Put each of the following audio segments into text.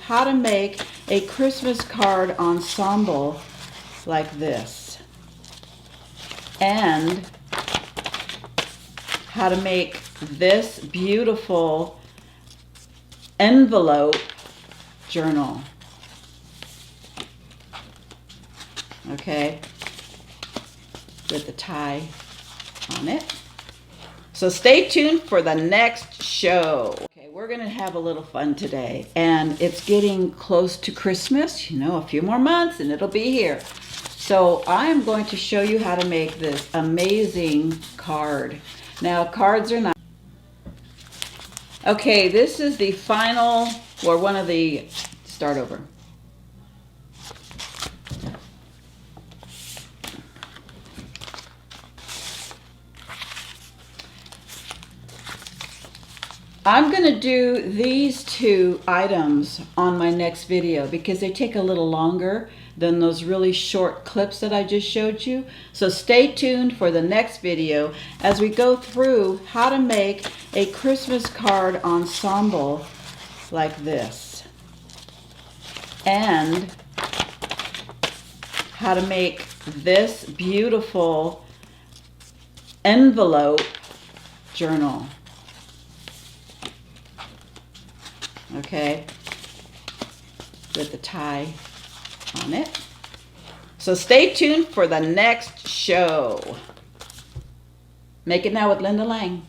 how to make a Christmas card ensemble like this, and how to make this beautiful envelope journal. Okay, with the tie on it. So stay tuned for the next show. Okay, we're gonna have a little fun today, and it's getting close to Christmas, you know, a few more months and it'll be here. So I'm going to show you how to make this amazing card. Now, cards are not... Okay, this is the final, or one of the... Start over. I'm going to do these two items on my next video because they take a little longer than those really short clips that I just showed you. So stay tuned for the next video as we go through how to make a Christmas card ensemble like this, and how to make this beautiful envelope journal. Okay, with the tie on it. So stay tuned for the next show. Make It Now with Linda Lang.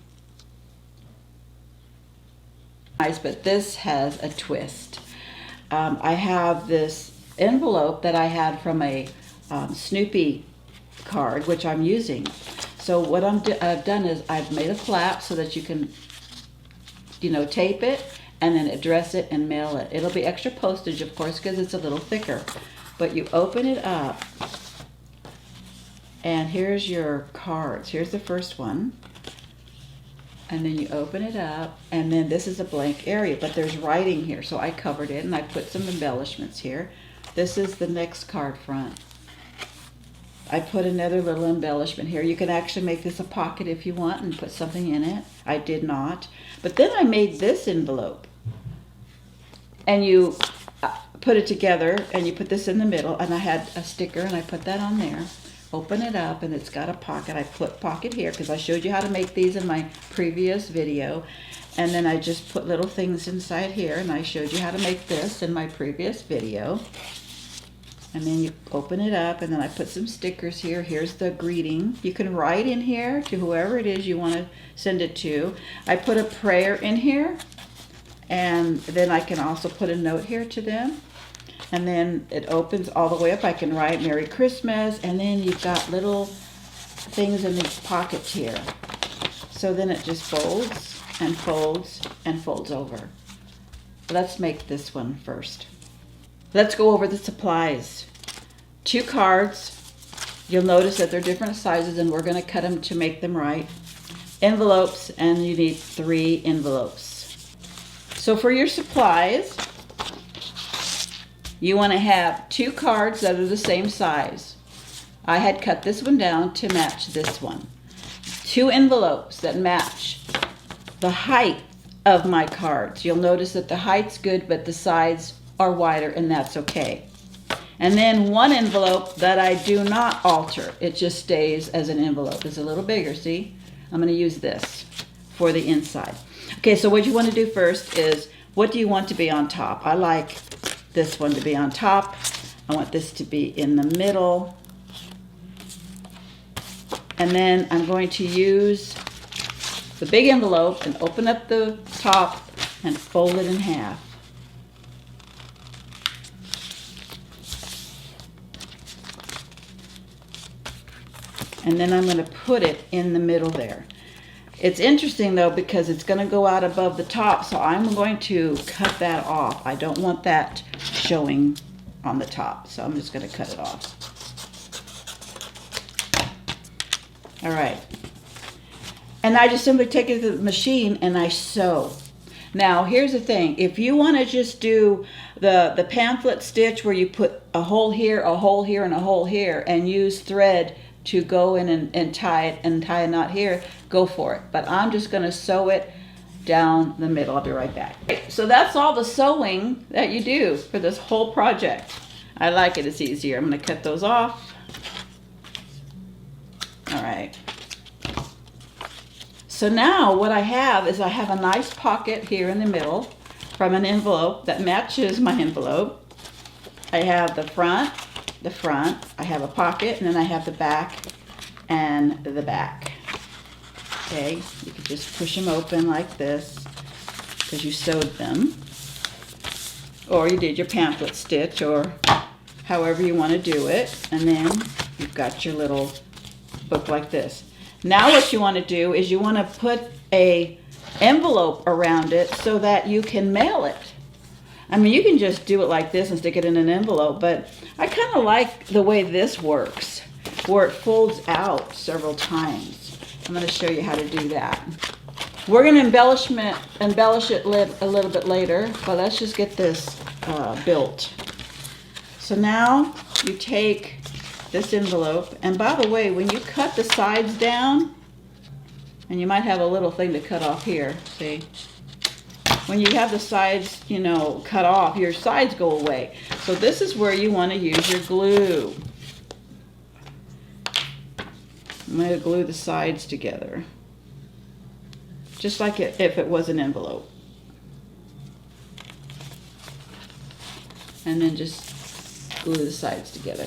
But this has a twist. I have this envelope that I had from a Snoopy card, which I'm using. So what I've done is I've made a flap so that you can, you know, tape it and then address it and mail it. It'll be extra postage, of course, because it's a little thicker. But you open it up, and here's your cards. Here's the first one. And then you open it up, and then this is a blank area, but there's writing here. So I covered it, and I put some embellishments here. This is the next card front. I put another little embellishment here. You can actually make this a pocket if you want and put something in it. I did not. But then I made this envelope. And you put it together, and you put this in the middle, and I had a sticker, and I put that on there. Open it up, and it's got a pocket. I put pocket here because I showed you how to make these in my previous video. And then I just put little things inside here, and I showed you how to make this in my previous video. And then you open it up, and then I put some stickers here. Here's the greeting. You can write in here to whoever it is you want to send it to. I put a prayer in here, and then I can also put a note here to them. And then it opens all the way up. I can write Merry Christmas, and then you've got little things in these pockets here. So then it just folds and folds and folds over. Let's make this one first. Let's go over the supplies. 2 cards. You'll notice that they're different sizes, and we're going to cut them to make them right. Envelopes, and you need 3 envelopes. So for your supplies, you want to have 2 cards that are the same size. I had cut this one down to match this one. 2 envelopes that match the height of my cards. You'll notice that the height's good, but the sides are wider, and that's okay. And then 1 envelope that I do not alter. It just stays as an envelope. It's a little bigger, see? I'm going to use this for the inside. Okay, so what you want to do first is, what do you want to be on top? I like this one to be on top. I want this to be in the middle. And then I'm going to use the big envelope and open up the top and fold it in half. And then I'm going to put it in the middle there. It's interesting though, because it's going to go out above the top, so I'm going to cut that off. I don't want that showing on the top, so I'm just going to cut it off. All right. And I just simply take it to the machine and I sew. Now, here's the thing. If you want to just do the pamphlet stitch where you put a hole here, a hole here, and a hole here, and use thread to go in and tie it and tie a knot here, go for it. But I'm just going to sew it down the middle. I'll be right back. So that's all the sewing that you do for this whole project. I like it, it's easier. I'm gonna cut those off. All right. So now what I have is I have a nice pocket here in the middle from an envelope that matches my envelope. I have the front, I have a pocket, and then I have the back and the back. Okay, you can just push them open like this because you sewed them. Or you did your pamphlet stitch, or however you want to do it. And then you've got your little book like this. Now what you want to do is you want to put a envelope around it so that you can mail it. I mean, you can just do it like this and stick it in an envelope, but I kind of like the way this works, where it folds out several times. I'm going to show you how to do that. We're going to embellish it a little bit later, but let's just get this built. So now you take this envelope, and by the way, when you cut the sides down, and you might have a little thing to cut off here, see? When you have the sides, you know, cut off, your sides go away. So this is where you want to use your glue. I'm going to glue the sides together, just like if it was an envelope. And then just glue the sides together.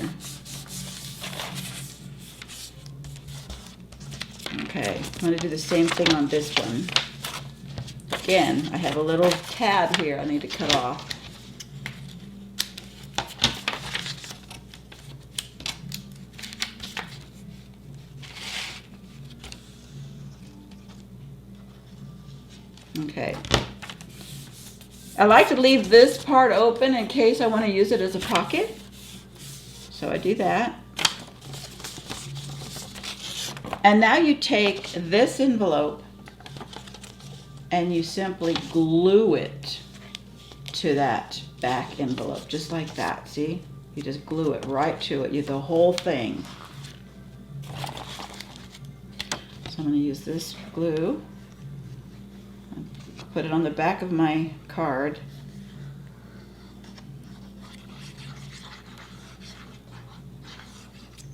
Okay, I'm going to do the same thing on this one. Again, I have a little tab here I need to cut off. Okay. I like to leave this part open in case I want to use it as a pocket. So I do that. And now you take this envelope and you simply glue it to that back envelope, just like that, see? You just glue it right to it, the whole thing. So I'm gonna use this glue, put it on the back of my card.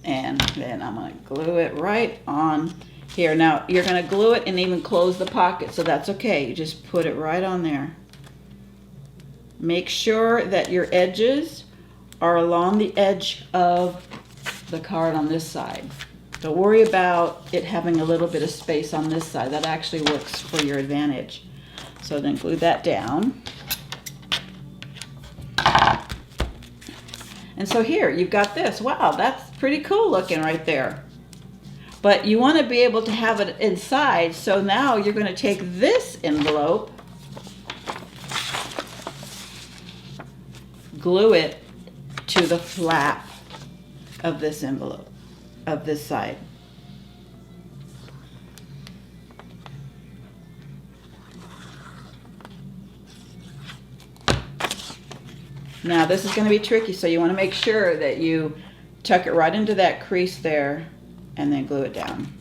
And then I'm going to glue it right on here. Now, you're going to glue it and even close the pocket, so that's okay. You just put it right on there. Make sure that your edges are along the edge of the card on this side. Don't worry about it having a little bit of space on this side. That actually works for your advantage. So then glue that down. And so here, you've got this. Wow, that's pretty cool looking right there. But you want to be able to have it inside, so now you're going to take this envelope, glue it to the flap of this envelope, of this side. Now this is going to be tricky, so you want to make sure that you tuck it right into that crease there and then glue it down.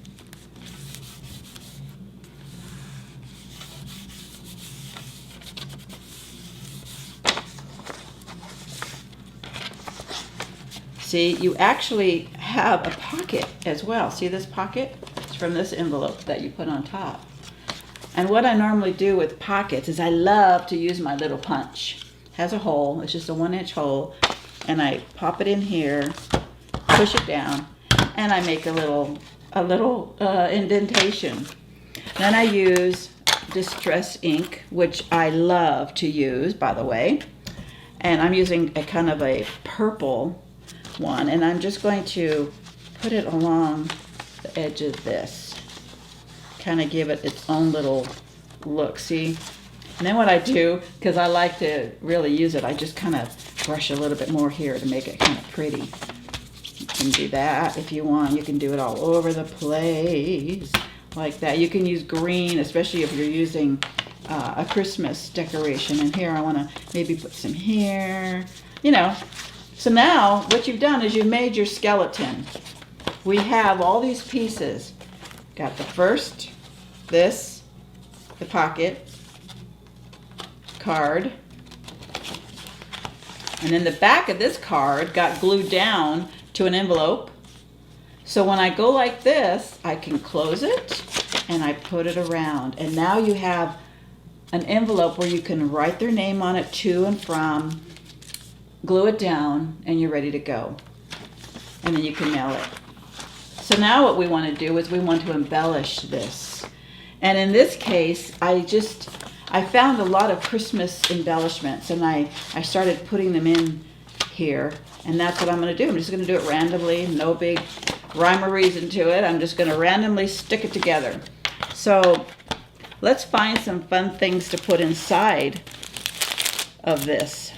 See, you actually have a pocket as well. See this pocket? It's from this envelope that you put on top. And what I normally do with pockets is I love to use my little punch. Has a hole, it's just a 1-inch hole, and I pop it in here, push it down, and I make a little indentation. Then I use distress ink, which I love to use, by the way, and I'm using a kind of a purple one, and I'm just going to put it along the edge of this, kind of give it its own little look, see? And then what I do, because I like to really use it, I just kind of brush a little bit more here to make it kind of pretty. You can do that if you want. You can do it all over the place like that. You can use green, especially if you're using a Christmas decoration. And here I want to maybe put some here, you know. So now what you've done is you've made your skeleton. We have all these pieces. Got the first, this, the pocket, card. And then the back of this card got glued down to an envelope. So when I go like this, I can close it and I put it around. And now you have an envelope where you can write their name on it, to and from, glue it down, and you're ready to go. And then you can mail it. So now what we want to do is we want to embellish this. And in this case, I found a lot of Christmas embellishments, and I started putting them in here, and that's what I'm going to do. I'm just going to do it randomly, no big rhyme or reason to it. I'm just going to randomly stick it together. So let's find some fun things to put inside of this.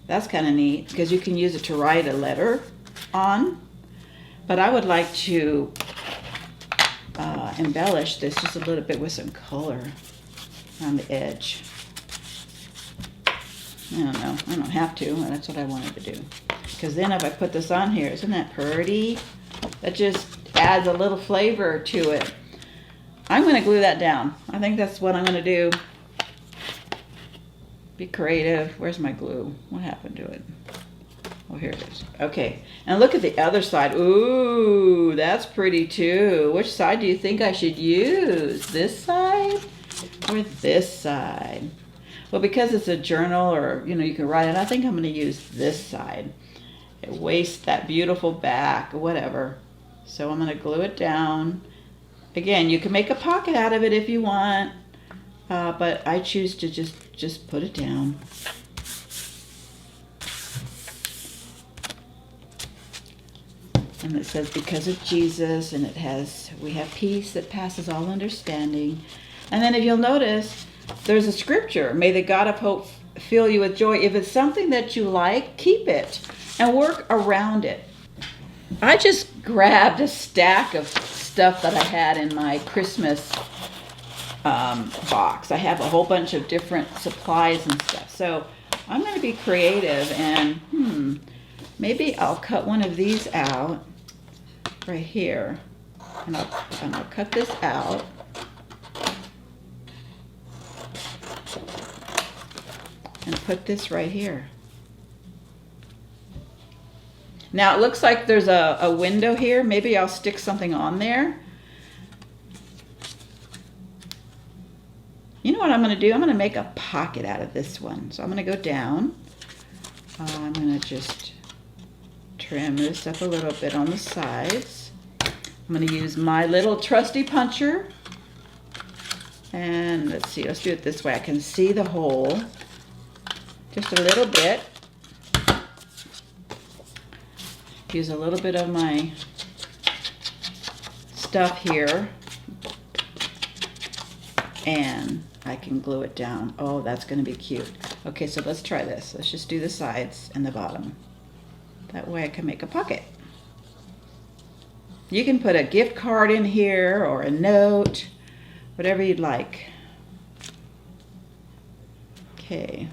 That's kind of neat because you can use it to write a letter on. But I would like to embellish this just a little bit with some color on the edge. I don't know. I don't have to. That's what I wanted to do. Because then if I put this on here, isn't that pretty? That just adds a little flavor to it. I'm going to glue that down. I think that's what I'm going to do. Be creative. Where's my glue? What happened to it? Oh, here it is. Okay. And look at the other side. Ooh, that's pretty too. Which side do you think I should use? This side or this side? Well, because it's a journal or, you can write it, I think I'm going to use this side. It wastes that beautiful back or whatever. So I'm going to glue it down. Again, you can make a pocket out of it if you want, but I choose to just put it down. And it says, because of Jesus, and we have peace that passes all understanding. And then if you'll notice, there's a scripture, may the God of hope fill you with joy. If it's something that you like, keep it and work around it. I just grabbed a stack of stuff that I had in my Christmas box. I have a whole bunch of different supplies and stuff. So I'm going to be creative and maybe I'll cut one of these out right here. And I'll cut this out. And put this right here. Now it looks like there's a window here. Maybe I'll stick something on there. You know what I'm going to do? I'm going to make a pocket out of this one. So I'm going to go down. I'm going to just trim this up a little bit on the sides. I'm going to use my little trusty puncher. And let's see, let's do it this way. I can see the hole just a little bit. Use a little bit of my stuff here. And I can glue it down. Oh, that's going to be cute. Okay, so let's try this. Let's just do the sides and the bottom. That way I can make a pocket. You can put a gift card in here or a note, whatever you'd like. Okay.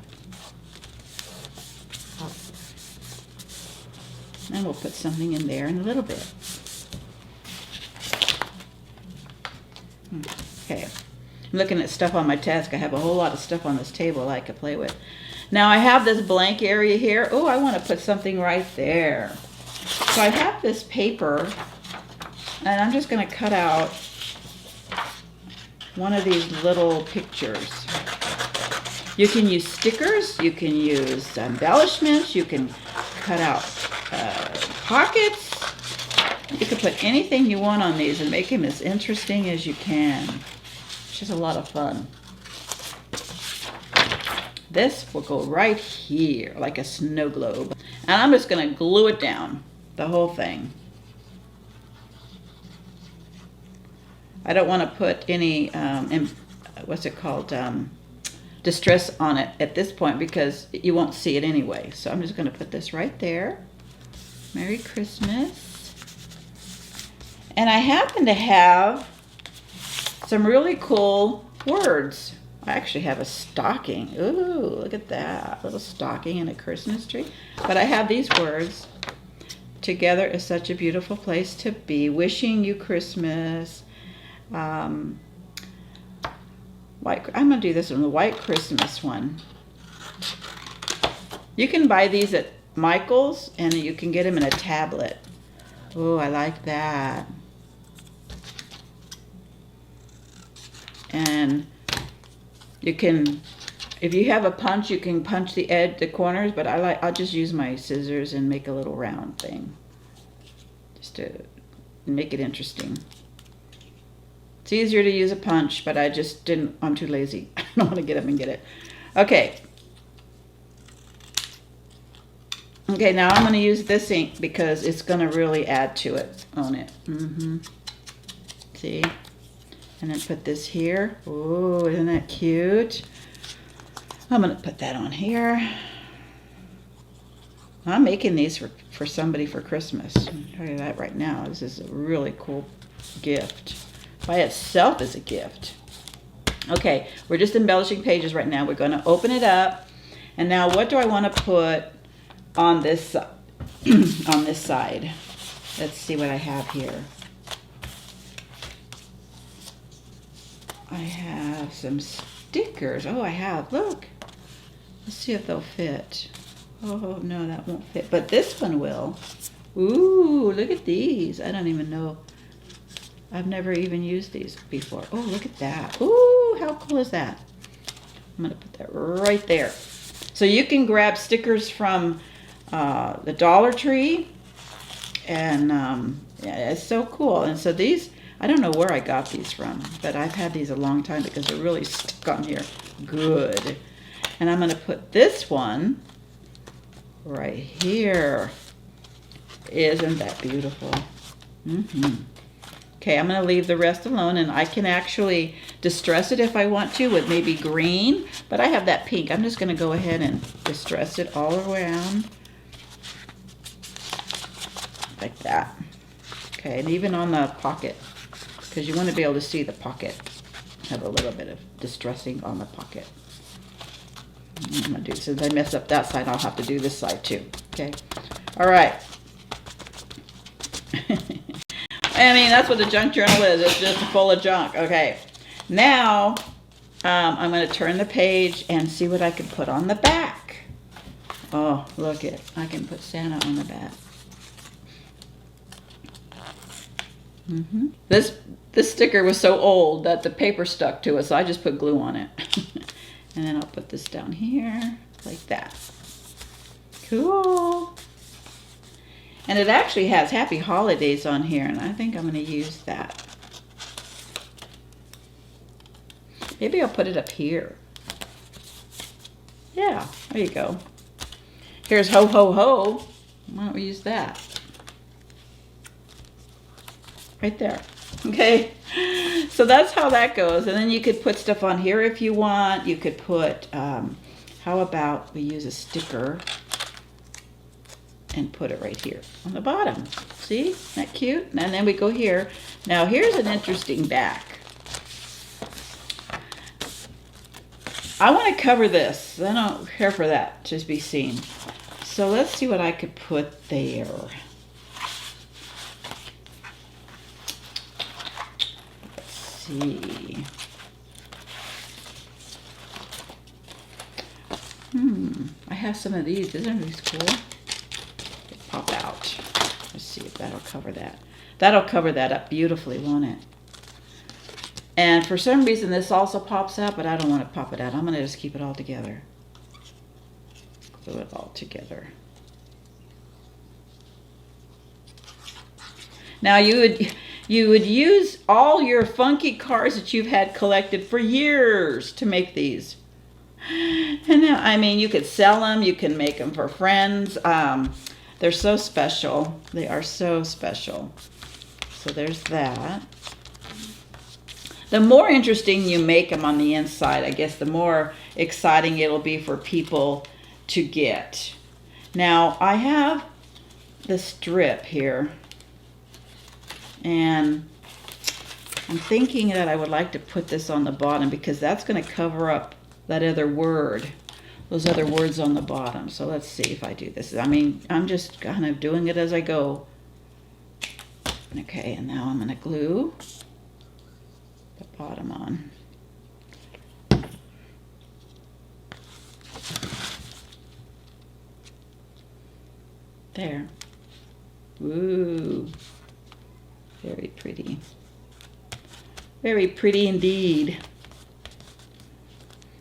And we'll put something in there in a little bit. Okay. I'm looking at stuff on my desk. I have a whole lot of stuff on this table I could play with. Now I have this blank area here. Oh, I want to put something right there. So I have this paper, and I'm just going to cut out one of these little pictures. You can use stickers, you can use embellishments, you can cut out pockets. You can put anything you want on these and make them as interesting as you can. It's just a lot of fun. This will go right here like a snow globe. And I'm just going to glue it down, the whole thing. I don't want to put any, distress on it at this point because you won't see it anyway. So I'm just going to put this right there. Merry Christmas. And I happen to have some really cool words. I actually have a stocking. Ooh, look at that. A little stocking and a Christmas tree. But I have these words. Together is such a beautiful place to be. Wishing you Christmas. I'm gonna do this one, the White Christmas one. You can buy these at Michael's, and you can get them in a tablet. Oh, I like that. And you can, if you have a punch, you can punch the corners, but I'll just use my scissors and make a little round thing. Just to make it interesting. It's easier to use a punch, but I'm too lazy. I don't want to get up and get it. Okay. Okay, now I'm going to use this ink because it's going to really add to it on it. See? And then put this here. Oh, isn't that cute? I'm going to put that on here. I'm making these for somebody for Christmas. I'll tell you that right now. This is a really cool gift. By itself is a gift. Okay, we're just embellishing pages right now. We're going to open it up. And now what do I want to put on this on this side? Let's see what I have here. I have some stickers. Oh, I have. Look. Let's see if they'll fit. Oh, no, that won't fit. But this one will. Ooh, look at these. I don't even know. I've never even used these before. Oh, look at that. Ooh, how cool is that? I'm going to put that right there. So you can grab stickers from the Dollar Tree. And yeah, it's so cool. And so these, I don't know where I got these from, but I've had these a long time because they're really stuck on here good. And I'm going to put this one right here. Isn't that beautiful? Okay, I'm going to leave the rest alone, and I can actually distress it if I want to with maybe green, but I have that pink. I'm just going to go ahead and distress it all around like that. Okay, and even on the pocket, because you want to be able to see the pocket. Have a little bit of distressing on the pocket. I'm going to do, since I mess up that side, I'll have to do this side too. Okay, all right. I mean, that's what the junk journal is. It's just full of junk. Okay, now I'm going to turn the page and see what I can put on the back. Oh, look it. I can put Santa on the back. This sticker was so old that the paper stuck to it, so I just put glue on it. And then I'll put this down here like that. Cool. And it actually has Happy Holidays on here, and I think I'm going to use that. Maybe I'll put it up here. Yeah, there you go. Here's Ho Ho Ho. Why don't we use that? Right there. Okay, so that's how that goes. And then you could put stuff on here if you want. You could put, how about we use a sticker and put it right here on the bottom. See, isn't that cute? And then we go here. Now here's an interesting back. I want to cover this. I don't care for that to be seen. So let's see what I could put there. See. I have some of these. Isn't these cool? They pop out. Let's see if that'll cover that. That'll cover that up beautifully, won't it? And for some reason this also pops out, but I don't want to pop it out. I'm going to just keep it all together. Glue it all together. Now you would use all your funky cards that you've had collected for years to make these. And now, I mean, you could sell them, you can make them for friends. They're so special. They are so special. So there's that. The more interesting you make them on the inside, I guess the more exciting it'll be for people to get. Now, I have the strip here. And I'm thinking that I would like to put this on the bottom because that's going to cover up that other word, those other words on the bottom. So let's see if I do this. I mean, I'm just kind of doing it as I go. Okay, and now I'm going to glue the bottom on. There. Ooh. Very pretty. Very pretty indeed.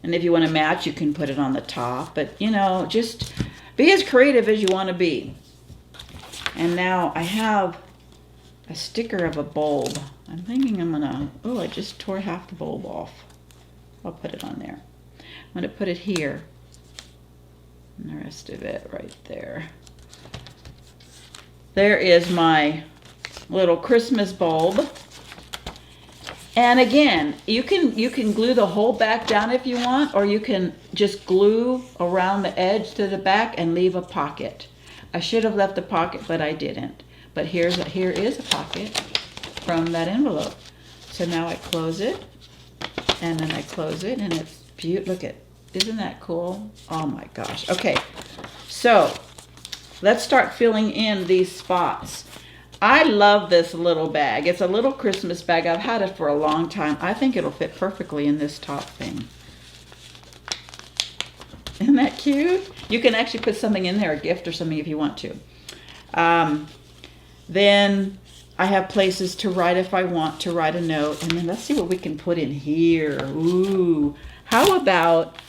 And if you want to match, you can put it on the top. But, you know, just be as creative as you want to be. And now I have a sticker of a bulb. I'm thinking I'm going to... Oh, I just tore half the bulb off. I'll put it on there. I'm going to put it here. And the rest of it right there. There is my little Christmas bulb. And again, you can glue the whole back down if you want, or you can just glue around the edge to the back and leave a pocket. I should have left a pocket, but I didn't. But here is a pocket from that envelope. So now I close it, and then I close it, and it's beautiful. Look at, isn't that cool? Oh my gosh. Okay, so let's start filling in these spots. I love this little bag. It's a little Christmas bag. I've had it for a long time. I think it'll fit perfectly in this top thing. Isn't that cute? You can actually put something in there, a gift or something if you want to. Then I have places to write if I want to write a note. And then let's see what we can put in here. Ooh, how about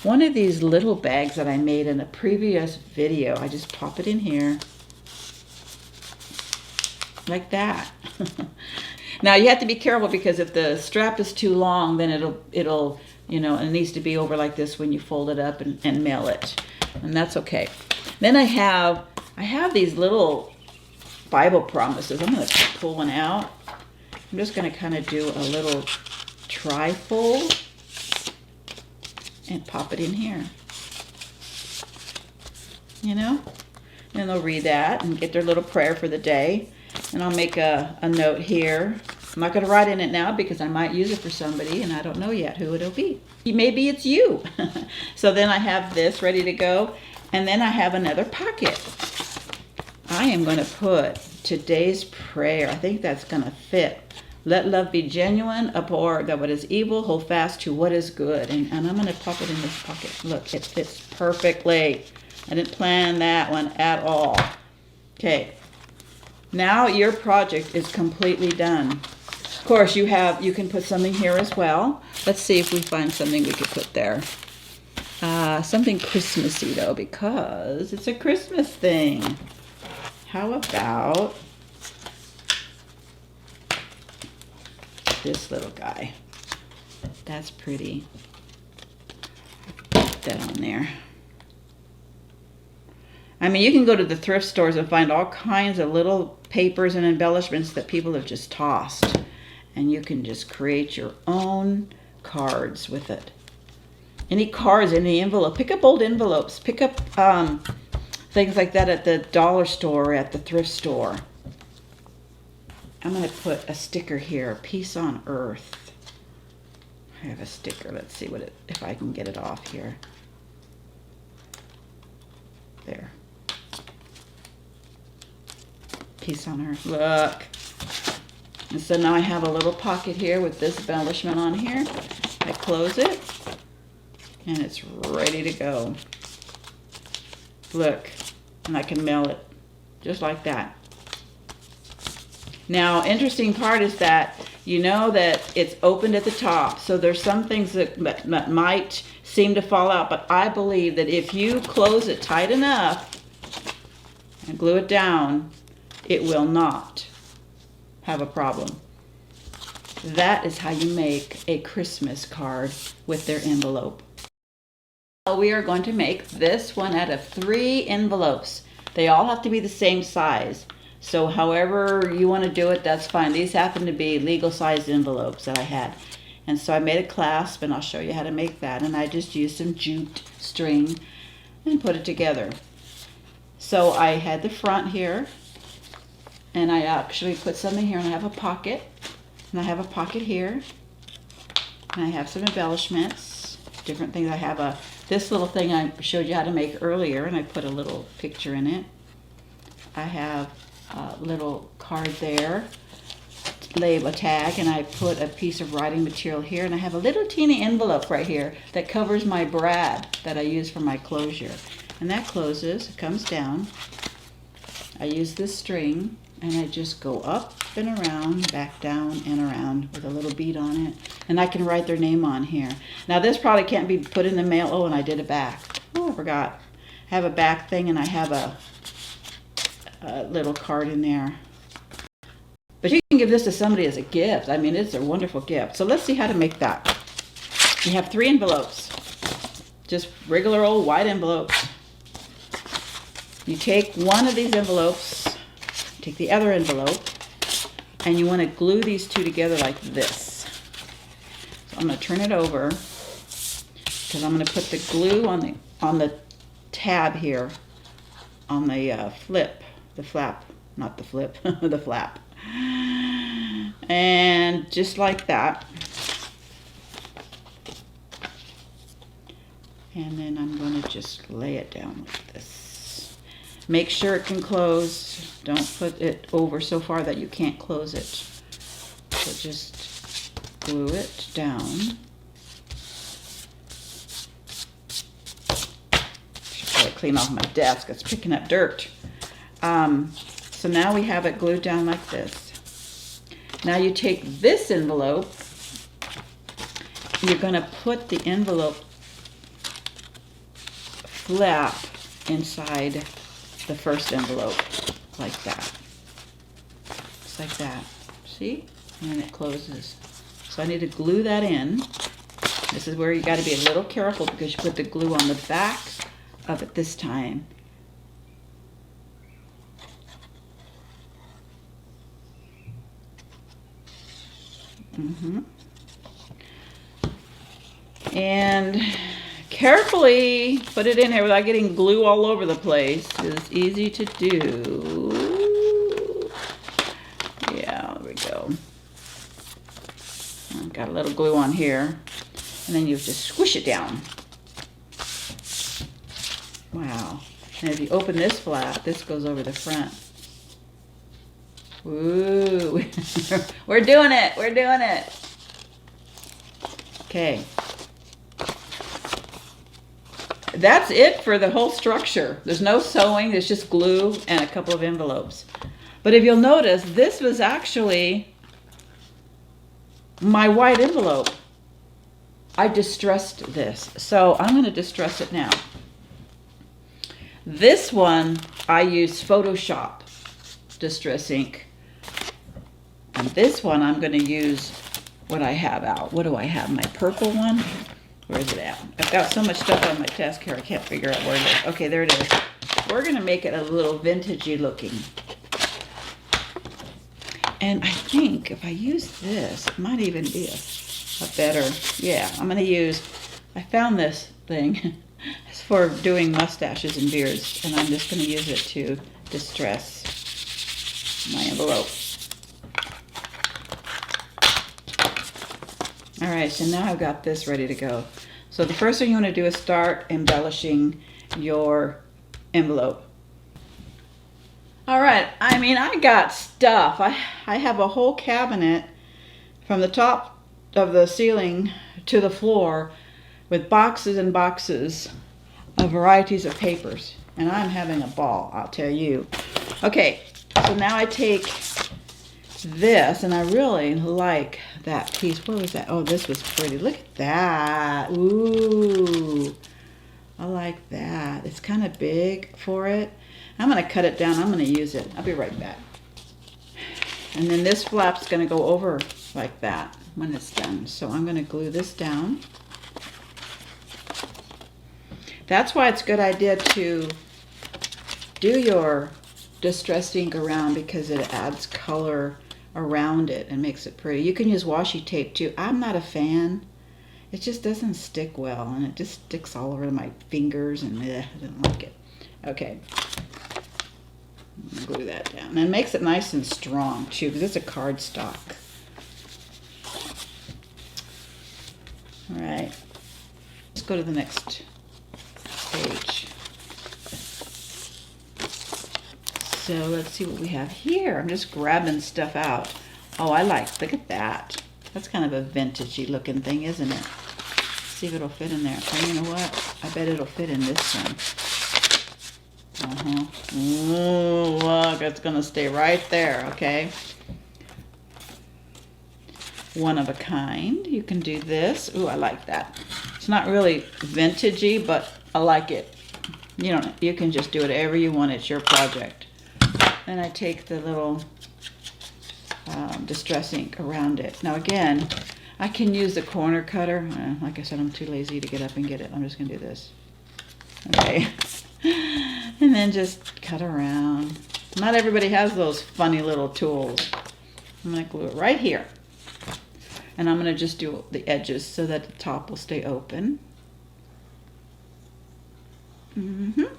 one of these little bags that I made in a previous video? I just pop it in here. Like that. Now you have to be careful because if the strap is too long, then it'll you know, it needs to be over like this when you fold it up and mail it. And that's okay. Then I have these little Bible promises. I'm going to pull one out. I'm just going to kind of do a little tri-fold and pop it in here. You know? And they'll read that and get their little prayer for the day. And I'll make a note here. I'm not going to write in it now because I might use it for somebody and I don't know yet who it'll be. Maybe it's you. So then I have this ready to go. And then I have another pocket. I am going to put today's prayer. I think that's going to fit. Let love be genuine, abhor that what is evil, hold fast to what is good. And I'm going to pop it in this pocket. Look, it fits perfectly. I didn't plan that one at all. Okay. Now your project is completely done. Of course, you can put something here as well. Let's see if we find something we could put there. Something Christmassy though, because it's a Christmas thing. How about this little guy? That's pretty. Put that on there. I mean, you can go to the thrift stores and find all kinds of little papers and embellishments that people have just tossed. And you can just create your own cards with it. Any cards in the envelope. Pick up old envelopes. Pick up things like that at the dollar store or at the thrift store. I'm going to put a sticker here. Peace on Earth. I have a sticker. Let's see if I can get it off here. There. Peace on Earth. Look. And so now I have a little pocket here with this embellishment on here. I close it. And it's ready to go. Look. And I can mail it. Just like that. Now, interesting part is that you know that it's opened at the top. So there's some things that might seem to fall out. But I believe that if you close it tight enough and glue it down, it will not have a problem. That is how you make a Christmas card with their envelope. We are going to make this one out of 3 envelopes. They all have to be the same size. So however you want to do it, that's fine. These happen to be legal sized envelopes that I had. And so I made a clasp, and I'll show you how to make that. And I just used some jute string and put it together. So I had the front here, and I actually put something here, and I have a pocket. And I have a pocket here. And I have some embellishments, different things. I have this little thing I showed you how to make earlier, and I put a little picture in it. I have a little card there, label, a tag, and I put a piece of writing material here, and I have a little teeny envelope right here that covers my brad that I use for my closure. And that closes, it comes down, I use this string and I just go up and around, back down and around with a little bead on it. And I can write their name on here. Now this probably can't be put in the mail. Oh, and I did a back. Oh, I forgot. I have a back thing and I have a little card in there. But you can give this to somebody as a gift. I mean, it's a wonderful gift. So let's see how to make that. You have 3 envelopes. Just regular old white envelopes. You take one of these envelopes, take the other envelope, and you want to glue these two together like this. So I'm going to turn it over because I'm going to put the glue on the tab here, on the the flap, not the flip, the flap. And just like that. And then I'm going to just lay it down like this. Make sure it can close. Don't put it over so far that you can't close it. So just glue it down. Should probably clean off my desk. It's picking up dirt. So now we have it glued down like this. Now you take this envelope. You're going to put the envelope flap inside the first envelope like that. Just like that. See? And then it closes. So I need to glue that in. This is where you got to be a little careful because you put the glue on the back of it this time. And carefully put it in here without getting glue all over the place. It's easy to do. Yeah, there we go. I've got a little glue on here. And then you just squish it down. Wow. And if you open this flap, this goes over the front. Ooh. We're doing it. We're doing it. Okay. That's it for the whole structure. There's no sewing, there's just glue and a couple of envelopes. But if you'll notice, this was actually my white envelope. I distressed this, so I'm going to distress it now. This one, I use Photoshop Distress ink. And this one, I'm going to use what I have out. What do I have? My purple one? Where is it at? I've got so much stuff on my desk here, I can't figure out where it is. Okay, there it is. We're going to make it a little vintagey looking. And I think if I use this, it might even be a better, yeah, I'm going to use, I found this thing. It's for doing mustaches and beards, and I'm just going to use it to distress my envelope. All right, so now I've got this ready to go. So the first thing you want to do is start embellishing your envelope. All right, I mean, I got stuff. I have a whole cabinet from the top of the ceiling to the floor with boxes and boxes of varieties of papers. And I'm having a ball, I'll tell you. Okay, so now I take this, and I really like that piece. Where was that? Oh, this was pretty. Look at that. Ooh, I like that. It's kind of big for it. I'm going to cut it down. I'm going to use it. I'll be right back. And then this flap's going to go over like that when it's done. So I'm going to glue this down. That's why it's a good idea to do your distressed ink around, because it adds color around it and makes it pretty. You can use washi tape too. I'm not a fan. It just doesn't stick well, and it just sticks all over my fingers, and I don't like it. Okay. Glue that down. And it makes it nice and strong too, because it's a cardstock. All right. Let's go to the next page. So let's see what we have here. I'm just grabbing stuff out. Oh, look at that. That's kind of a vintagey looking thing, isn't it? See if it'll fit in there. Oh, you know what? I bet it'll fit in this one. Ooh, look, it's gonna stay right there, okay? One of a kind. You can do this. Ooh, I like that. It's not really vintagey, but I like it. You can just do whatever you want. It's your project. Then I take the little distress ink around it. Now again, I can use the corner cutter. Like I said, I'm too lazy to get up and get it. I'm just gonna do this. Okay. And then just cut around. Not everybody has those funny little tools. I'm gonna glue it right here. And I'm gonna just do the edges so that the top will stay open. And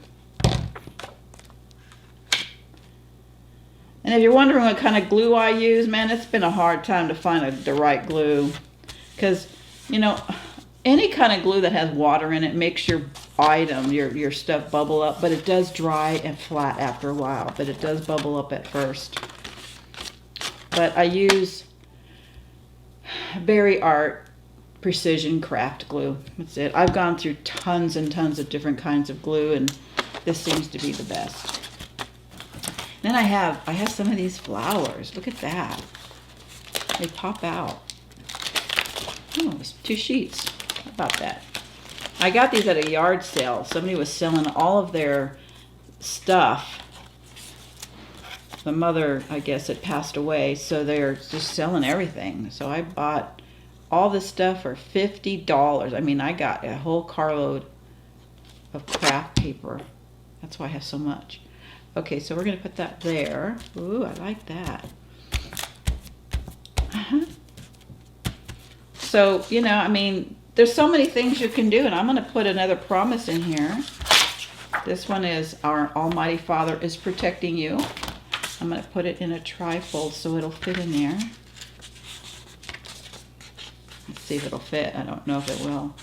if you're wondering what kind of glue I use, man, it's been a hard time to find the right glue. Because, any kind of glue that has water in it makes your item, your stuff bubble up. But it does dry and flat after a while. But it does bubble up at first. But I use Berry Art Precision Craft Glue. That's it. I've gone through tons and tons of different kinds of glue, and this seems to be the best. Then I have some of these flowers. Look at that. They pop out. Oh, it's 2 sheets. How about that? I got these at a yard sale. Somebody was selling all of their stuff. The mother, I guess, had passed away, so they're just selling everything. So I bought all this stuff for $50. I mean, I got a whole carload of craft paper. That's why I have so much. Okay, so we're going to put that there. Ooh, I like that. So, I mean, there's so many things you can do, and I'm going to put another promise in here. This one is Our Almighty Father is protecting you. I'm going to put it in a trifold so it'll fit in there. Let's see if it'll fit. I don't know if it will.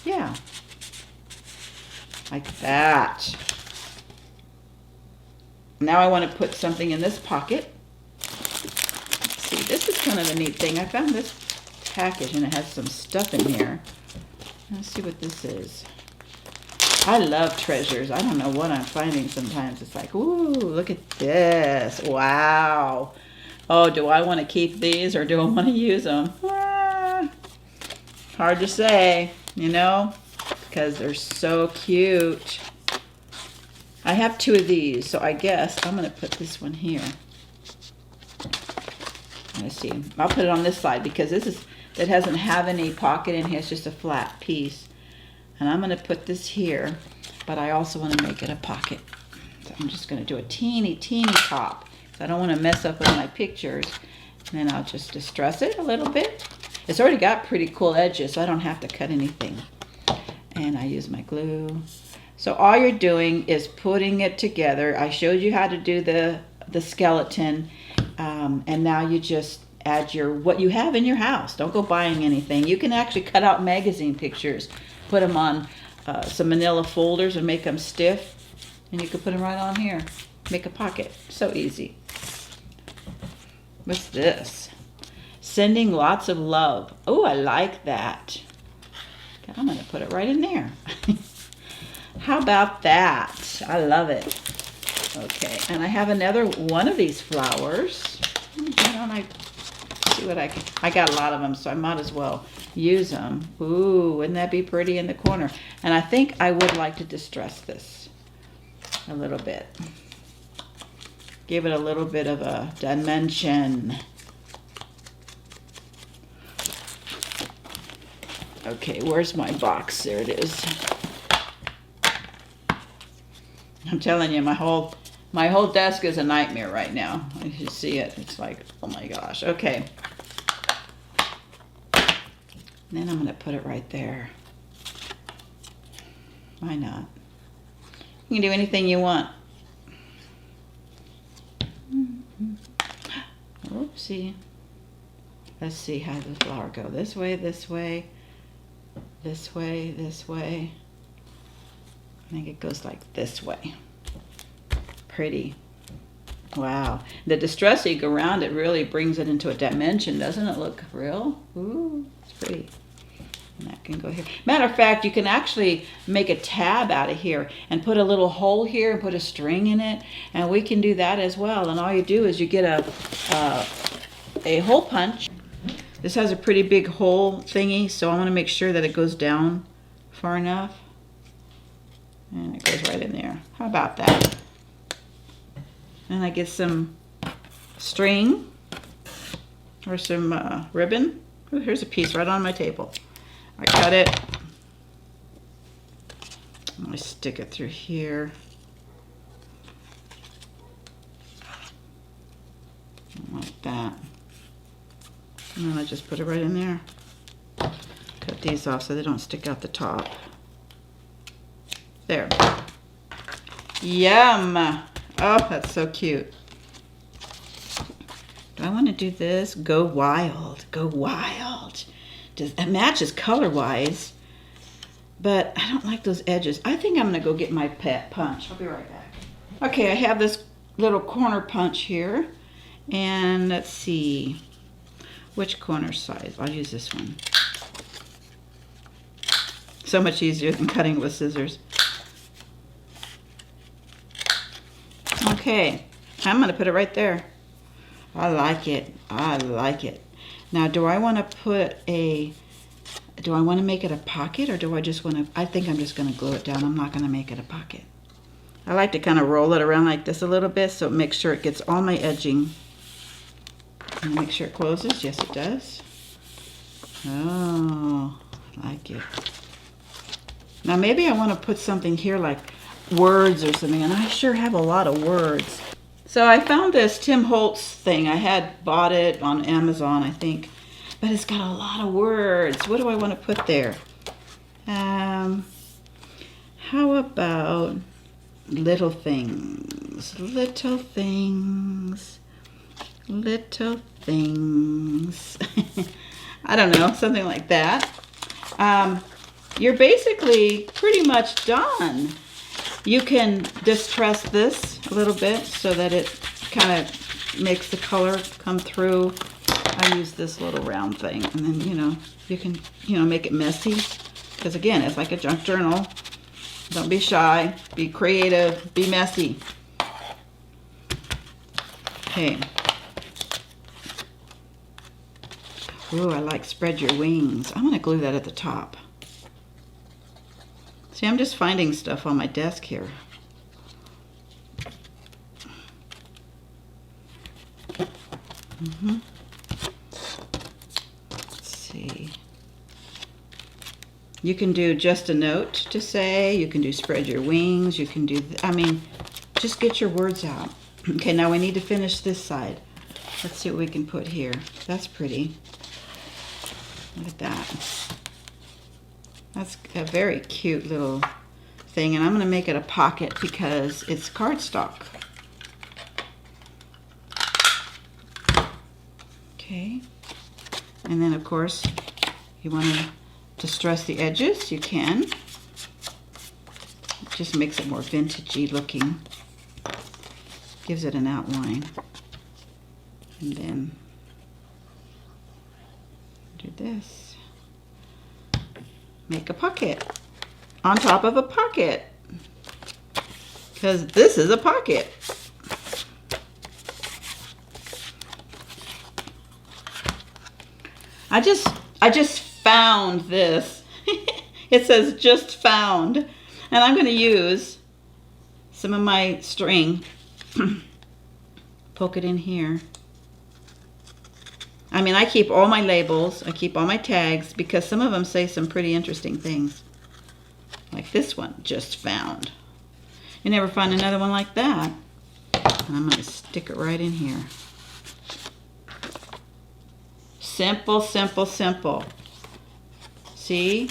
Yeah. Like that. Now I want to put something in this pocket. Let's see, this is kind of a neat thing. I found this package and it has some stuff in here. Let's see what this is. I love treasures. I don't know what I'm finding sometimes. It's like, ooh, look at this. Wow. Oh, do I want to keep these or do I want to use them? Hard to say, because they're so cute. I have 2 of these, so I guess I'm going to put this one here. Let's see. I'll put it on this side because it doesn't have any pocket in here. It's just a flat piece. And I'm going to put this here, but I also want to make it a pocket. So I'm just going to do a teeny top. So I don't want to mess up with my pictures. And then I'll just distress it a little bit. It's already got pretty cool edges, so I don't have to cut anything. And I use my glue. So all you're doing is putting it together. I showed you how to do the skeleton. And now you just add what you have in your house. Don't go buying anything. You can actually cut out magazine pictures. Put them on some manila folders and make them stiff. And you can put them right on here. Make a pocket. So easy. What's this? Sending lots of love. Oh, I like that. I'm going to put it right in there. How about that? I love it. Okay, and I have another one of these flowers. Why don't I see what I got a lot of them, so I might as well use them. Ooh, wouldn't that be pretty in the corner? And I think I would like to distress this a little bit. Give it a little bit of a dimension. Okay, where's my box? There it is. I'm telling you, my whole desk is a nightmare right now. You should see it. It's like, oh my gosh. Okay. And then I'm going to put it right there. Why not? You can do anything you want. Oopsie. Let's see how the flower go. This way, this way, this way, this way. I think it goes like this way. Pretty. Wow. The distress ink around it really brings it into a dimension. Doesn't it look real? Ooh, it's pretty. And that can go here. Matter of fact, you can actually make a tab out of here and put a little hole here and put a string in it. And we can do that as well. And all you do is you get a hole punch. This has a pretty big hole thingy, so I want to make sure that it goes down far enough. And it goes right in there. How about that? And I get some string or some ribbon. Ooh, here's a piece right on my table. I cut it. I stick it through here. Like that. And then I just put it right in there. Cut these off so they don't stick out the top. There. Yum! Oh, that's so cute. Do I want to do this? Go wild. Go wild. It matches color-wise, but I don't like those edges. I think I'm going to go get my pet punch. I'll be right back. Okay, I have this little corner punch here. And let's see. Which corner size? I'll use this one. So much easier than cutting with scissors. Okay, I'm going to put it right there. I like it. I like it. Now, do I want to make it a pocket, or do I just want to, I think I'm just going to glue it down. I'm not going to make it a pocket. I like to kind of roll it around like this a little bit so make sure it gets all my edging. And make sure it closes. Yes, it does. Oh, I like it. Now, maybe I want to put something here like words or something, and I sure have a lot of words. So I found this Tim Holtz thing. I had bought it on Amazon, I think. But it's got a lot of words. What do I want to put there? How about little things? Little things. Little things. I don't know, something like that. You're basically pretty much done. You can distress this a little bit so that it kind of makes the color come through. I use this little round thing, and then, you can, make it messy. Because again, it's like a junk journal. Don't be shy, be creative, be messy. Okay. Ooh, I like spread your wings. I'm gonna glue that at the top. See, I'm just finding stuff on my desk here. Let's see. You can do just a note to say. You can do spread your wings. You can do, just get your words out. Okay, now we need to finish this side. Let's see what we can put here. That's pretty. Look at that. That's a very cute little thing, and I'm going to make it a pocket because it's cardstock. Okay, and then of course you want to distress the edges. You can. It just makes it more vintagey looking. Gives it an outline. And then do this. Make a pocket on top of a pocket, because this is a pocket. I just found this. It says just found, and I'm going to use some of my string. Poke it in here. I keep all my labels, I keep all my tags, because some of them say some pretty interesting things. Like this one, just found. You never find another one like that. And I'm going to stick it right in here. Simple, simple, simple. See?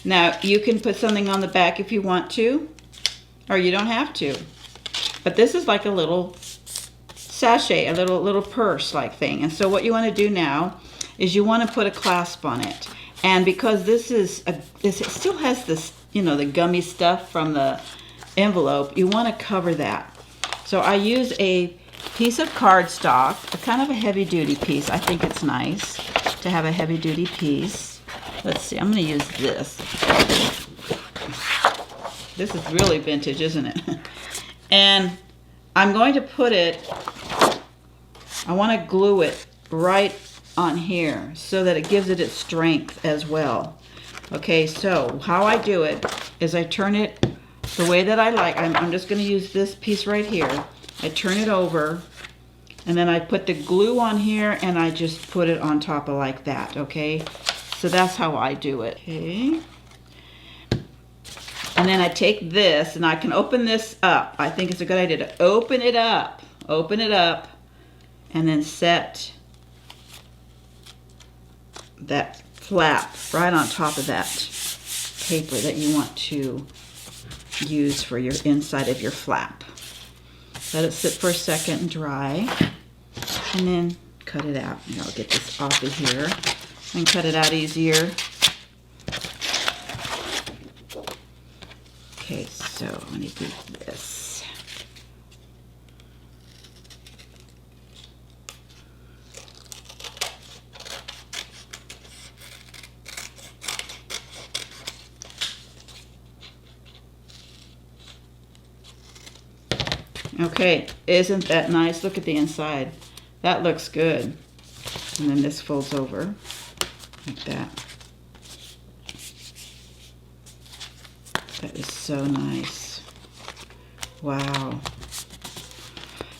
Now, you can put something on the back if you want to, or you don't have to. But this is like a little sachet, a little purse-like thing. And so what you want to do now is you want to put a clasp on it. And because this it still has this, the gummy stuff from the envelope, you want to cover that. So I use a piece of cardstock, a kind of a heavy-duty piece. I think it's nice to have a heavy-duty piece. Let's see, I'm going to use this. This is really vintage, isn't it? And I'm going to put it, I want to glue it right on here so that it gives it its strength as well. Okay, so how I do it is I turn it the way that I like. I'm just going to use this piece right here. I turn it over, and then I put the glue on here, and I just put it on top of like that, okay? So that's how I do it, okay? And then I take this, and I can open this up. I think it's a good idea to open it up, and then set that flap right on top of that paper that you want to use for your inside of your flap. Let it sit for a second and dry, and then cut it out. And I'll get this off of here and cut it out easier. Okay, so let me do this. Okay, isn't that nice? Look at the inside. That looks good. And then this folds over like that. That is so nice. Wow.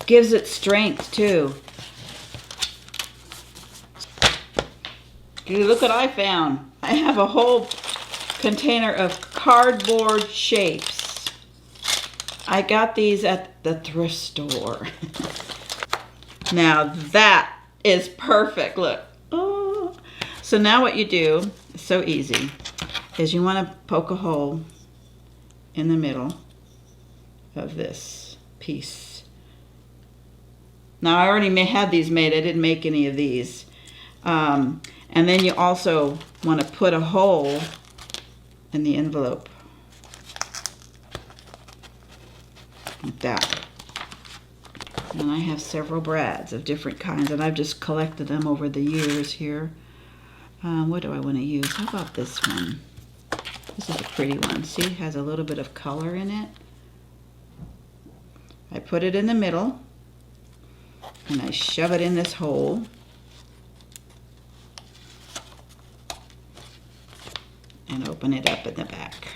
Gives it strength too. Okay, look what I found. I have a whole container of cardboard shapes. I got these at the thrift store. Now that is perfect, look. Oh. So now what you do, it's so easy, is you want to poke a hole in the middle of this piece. Now I already had these made, I didn't make any of these. And then you also want to put a hole in the envelope. Like that. And I have several brads of different kinds, and I've just collected them over the years here. What do I want to use? How about this one? This is a pretty one. See, it has a little bit of color in it. I put it in the middle, and I shove it in this hole. And open it up in the back.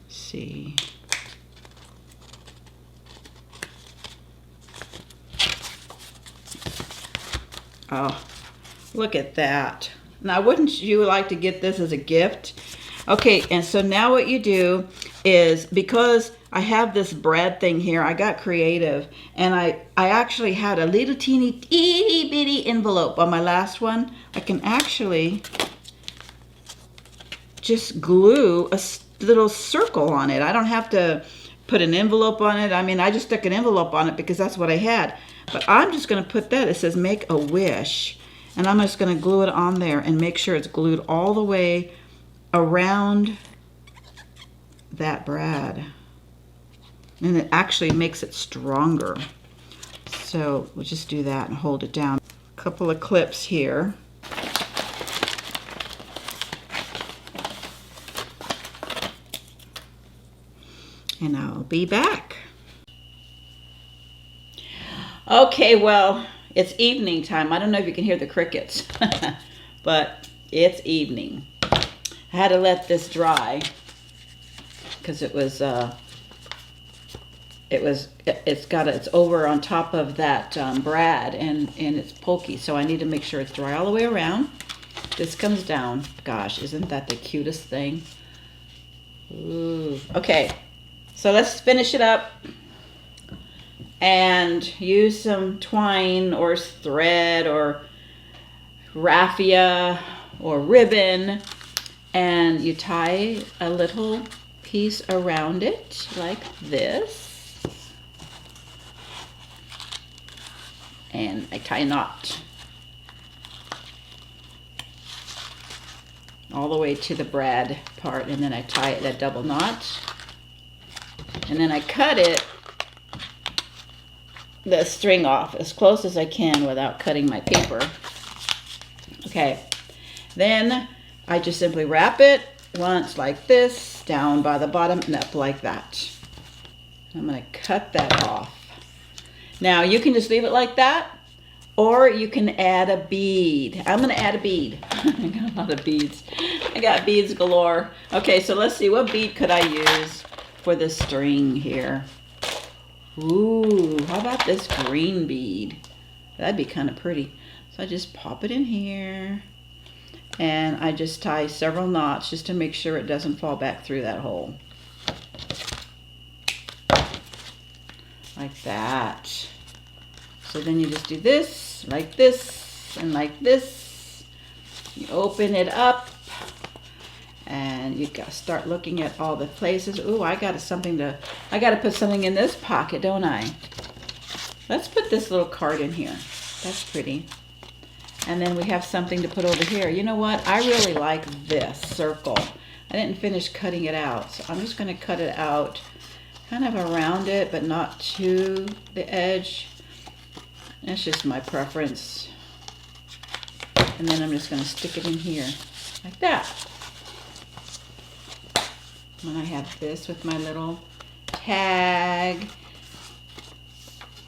See. Oh, look at that. Now, wouldn't you like to get this as a gift? Okay, and so now what you do is, because I have this brad thing here, I got creative, and I actually had a little teeny itty bitty envelope on my last one. I can actually just glue a little circle on it. I don't have to put an envelope on it. I mean, I just stuck an envelope on it because that's what I had. But I'm just going to put that. It says make a wish. And I'm just going to glue it on there and make sure it's glued all the way around that brad. And it actually makes it stronger. So we'll just do that and hold it down. A couple of clips here. And I'll be back. Okay, well, it's evening time. I don't know if you can hear the crickets, but it's evening. I had to let this dry because it's over on top of that brad, and it's pokey, so I need to make sure it's dry all the way around. This comes down. Gosh, isn't that the cutest thing? Ooh. Okay, so let's finish it up and use some twine or thread or raffia or ribbon, and you tie a little piece around it like this, and I tie a knot all the way to the brad part, and then I tie it a double knot, and then I cut it, the string off as close as I can without cutting my paper. Okay, Then I just simply wrap it once like this, down by the bottom and up like that. I'm going to cut that off. Now you can just leave it like that, or you can add a bead. I'm going to add a bead. I got a lot of beads. I got beads galore. Okay, so let's see, what bead could I use for the string here? Ooh, how about this green bead? That'd be kind of pretty. So I just pop it in here, and I just tie several knots just to make sure it doesn't fall back through that hole. Like that. So then you just do this, and like this. You open it up, and you gotta start looking at all the places. Ooh, I gotta put something in this pocket, don't I? Let's put this little card in here. That's pretty. And then we have something to put over here. You know what? I really like this circle. I didn't finish cutting it out, so I'm just gonna cut it out kind of around it, but not to the edge. That's just my preference. And then I'm just gonna stick it in here, like that. And I have this with my little tag,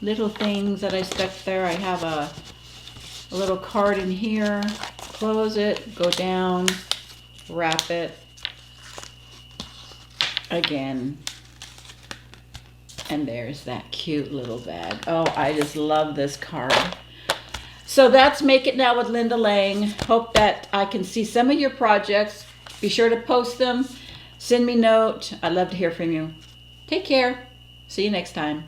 little things that I stuck there. I have a little card in here. Close it, go down, wrap it again. And there's that cute little bag. Oh, I just love this card. So that's Make It Now with Linda Lang. Hope that I can see some of your projects. Be sure to post them. Send me a note. I'd love to hear from you. Take care. See you next time.